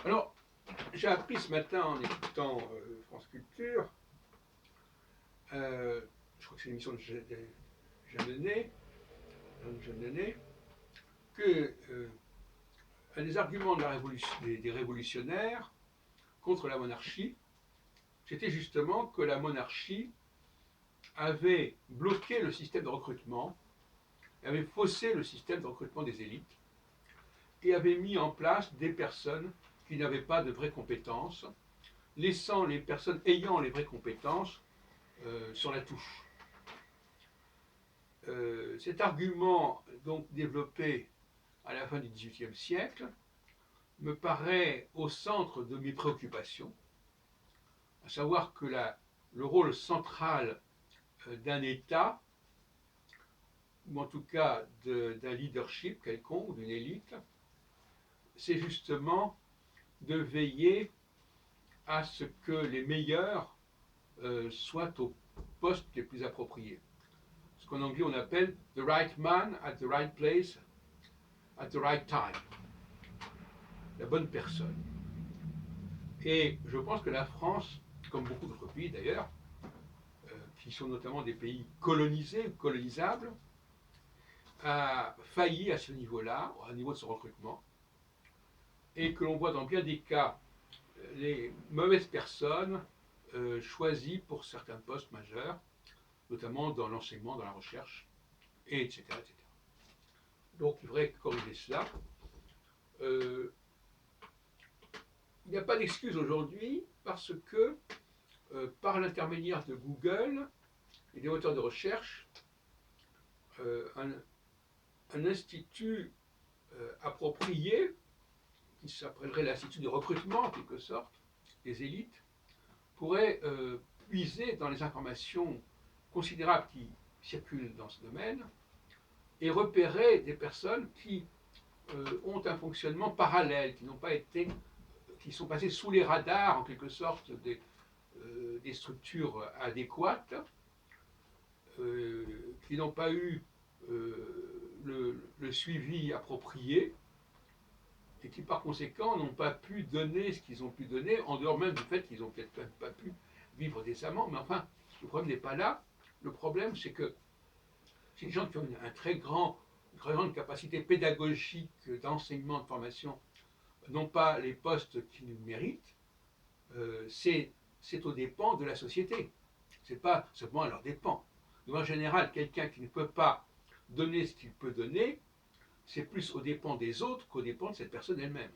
Alors, j'ai appris ce matin en écoutant France Culture, je crois que c'est l'émission de Jeanne Lenné, que un des arguments de des révolutionnaires contre la monarchie, c'était justement que la monarchie avait bloqué le système de recrutement, avait faussé le système de recrutement des élites et avait mis en place des personnes qui n'avaient pas de vraies compétences, laissant les personnes ayant les vraies compétences sur la touche. Cet argument, donc développé à la fin du XVIIIe siècle, me paraît au centre de mes préoccupations, à savoir que le rôle central d'un État, ou en tout cas d'un leadership quelconque, d'une élite, c'est justement de veiller à ce que les meilleurs soient aux postes les plus appropriés. Ce qu'en anglais on appelle the right man at the right place at the right time. La bonne personne. Et je pense que la France, comme beaucoup d'autres pays d'ailleurs, qui sont notamment des pays colonisés, colonisables, a failli à ce niveau-là, au niveau de son recrutement, et que l'on voit dans bien des cas les mauvaises personnes choisies pour certains postes majeurs, notamment dans l'enseignement, dans la recherche, et etc., etc. Donc il faudrait corriger cela. Il n'y a pas d'excuse aujourd'hui parce que, par l'intermédiaire de Google et des moteurs de recherche, un institut approprié, qui s'appellerait l'institut de recrutement en quelque sorte, des élites, pourrait puiser dans les informations considérables qui circulent dans ce domaine et repérer des personnes qui ont un fonctionnement parallèle, qui n'ont pas été, qui sont passées sous les radars en quelque sorte des structures adéquates, qui n'ont pas eu le suivi approprié et qui par conséquent n'ont pas pu donner ce qu'ils ont pu donner, en dehors même du fait qu'ils n'ont peut-être même pas pu vivre décemment. Mais enfin, le problème n'est pas là. Le problème, c'est que c'est des gens qui ont une très grande capacité pédagogique, d'enseignement, de formation, n'ont pas les postes qu'ils méritent. C'est aux dépens de la société. C'est pas seulement à leurs dépens. Donc en général, quelqu'un qui ne peut pas donner ce qu'il peut donner, c'est plus aux dépens des autres qu'aux dépens de cette personne elle-même.